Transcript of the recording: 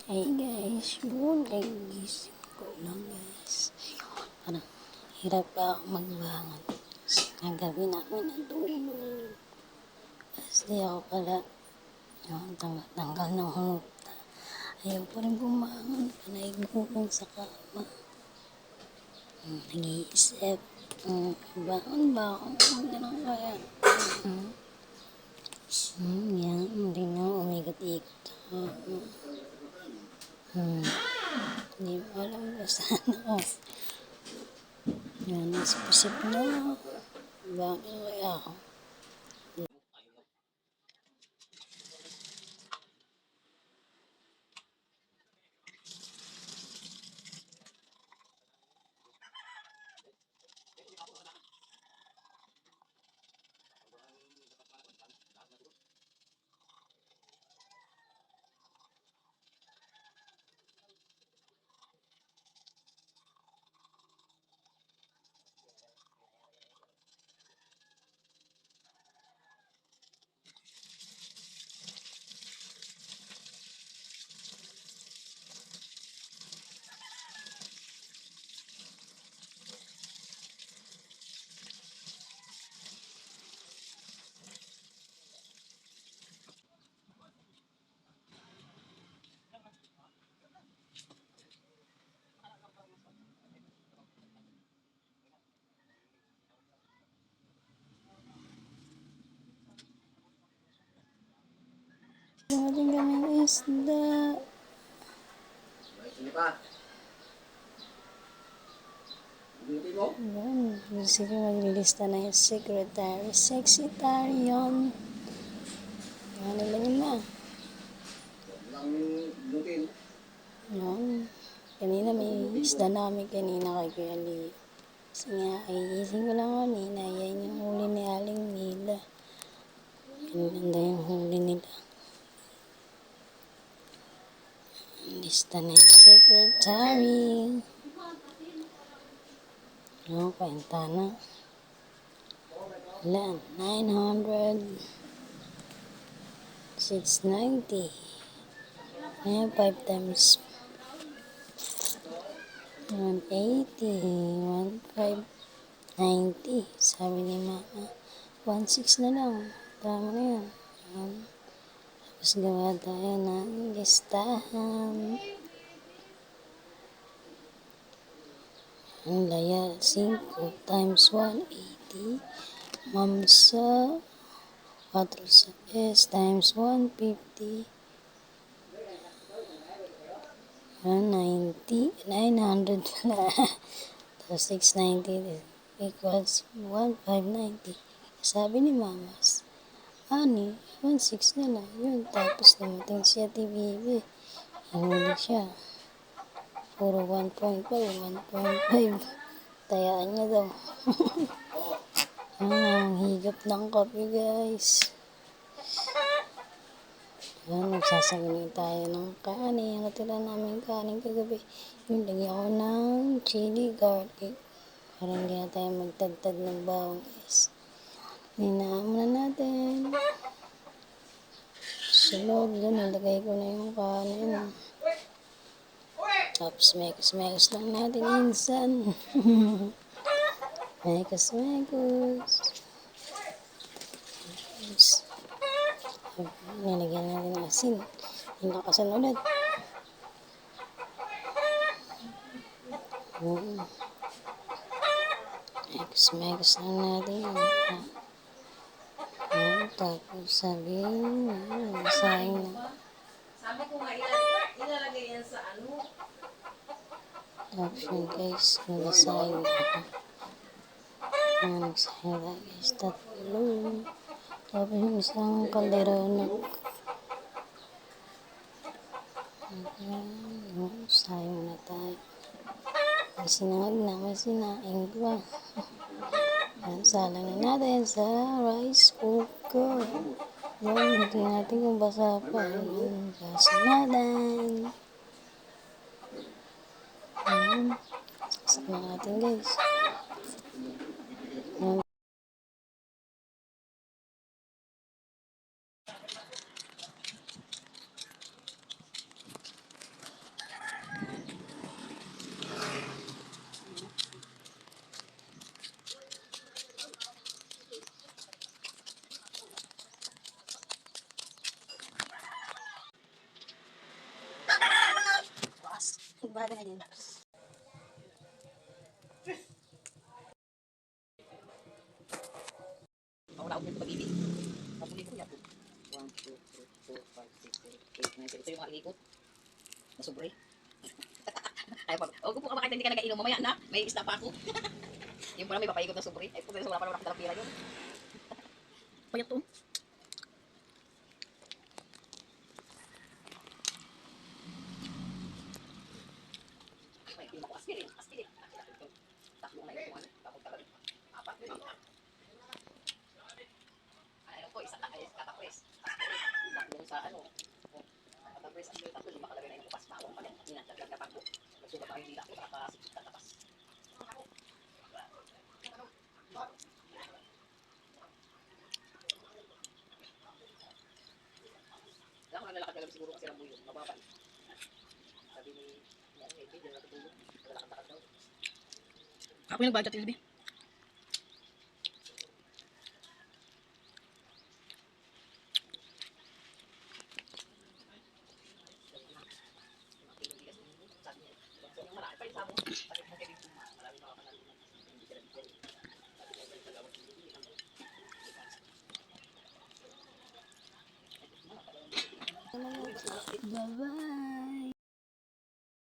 Hey guys, buong gising ko lang guys. Parang hirap pa ako magbangon. Kagabi namin natulog. Kasi ako pala, yung tanggal ng hunguta. Ayaw pa rin bumangon. Panaigupong sa kama. Nag-iisip. Bangon ba ako? Hindi na kaya. Yan, hindi na umigot-igot ako. Hindi mo alam kung saan ako. Yan, isip-isip na. Bakit kaya ako? Dumating kaming isda. Yan, sige maglilista na yung secretary. Secretary yun. Ano lang yun na. Yan. Kanina may isda namin kanina kay Kuya Lee. Kasi nga, iising ko lang kanina. Yan yung huli ni Aling Mila. Ang ganda yung huli nila. Lista na yung secretary. No, kwenta na. Ilan? 900. 690. Ayan, 5 times 180. 1590. Sabi ni Mama, 16 na lang. Tama na yan. Tapos gawa tayo ng listahan. Ang laya, 5 times 180. Mamsa, 4 sa S times 150. 90, 900 pala. Tapos 690 equals 1590. Sabi ni Mamas, 16 na lang. Yun, tapos dumating siya TVB. Huli siya. Puro 1.5, 1.5. Tayaan niya daw. Ang higop ng kape guys. Yan, nagsasagani tayo ng kanin. Natira namin kanin kagabi. Yung lagyan ko ng chili garlic. Para hindi na tayo magtagtag ng bawang guys. Ninaan muna natin. Sulog doon, nilagay ko na yung kanin. Tapos mekas lang natin minsan. mekas. Nilagyan natin ng asin. Nilakasan ulit. Mekas lang natin. Tapos sabihin, sayang na. Sabi ko nga, ilalagay yan sa ano? Tapos yun guys, nagsayang na ako. Nagsayang na guys, tatlo. Tapos yung isang kaldero sayang na tayo. May sinangag na, may sinaing pa. Salang na natin sa rice cooker. Yan, hindi natin kung basa pa. Yan, basa natin. Yan, sasama natin guys. Yan. Bahala na yan. Wala akong pag-ibig. Kapuli ko yan. 1, 2, 3, 4, 5, 6, 7, 8, 9, 10. Ito yung mga ikot. Nasubre. Ay, pag, kung po makita hindi ka nag-inom mamaya na, may isda pa ako. Yung pala may papaikot na sobre. Ay, kung wala pa naman dalang pira yun. Payat to. May pima ko aspirin. Aspirin. Tatlo na yung ano. Tapos talaga. Apat. Ano po, isa katapres. Tatlo sa ano. Katapres, aspirin. Tatlo, lima kalagay na yung kupas. Bawang pala. Ninataglag na pagbo. Nagsugat ako yung dila ko. Nakasikip na tapas. Alam ko na nalakad na siguro kasi lang mo yun. Mababa. Sabi ni Ate, hindi na natutulog. Nalakad-lakad daw. Ako yung nag-budget yung sabi. Yung marami pa yung samo. Pati mo kayo yung marami pa kapanan. Hindi sila dito. Sabi ko sa tagawag yung hindi. Bye-bye.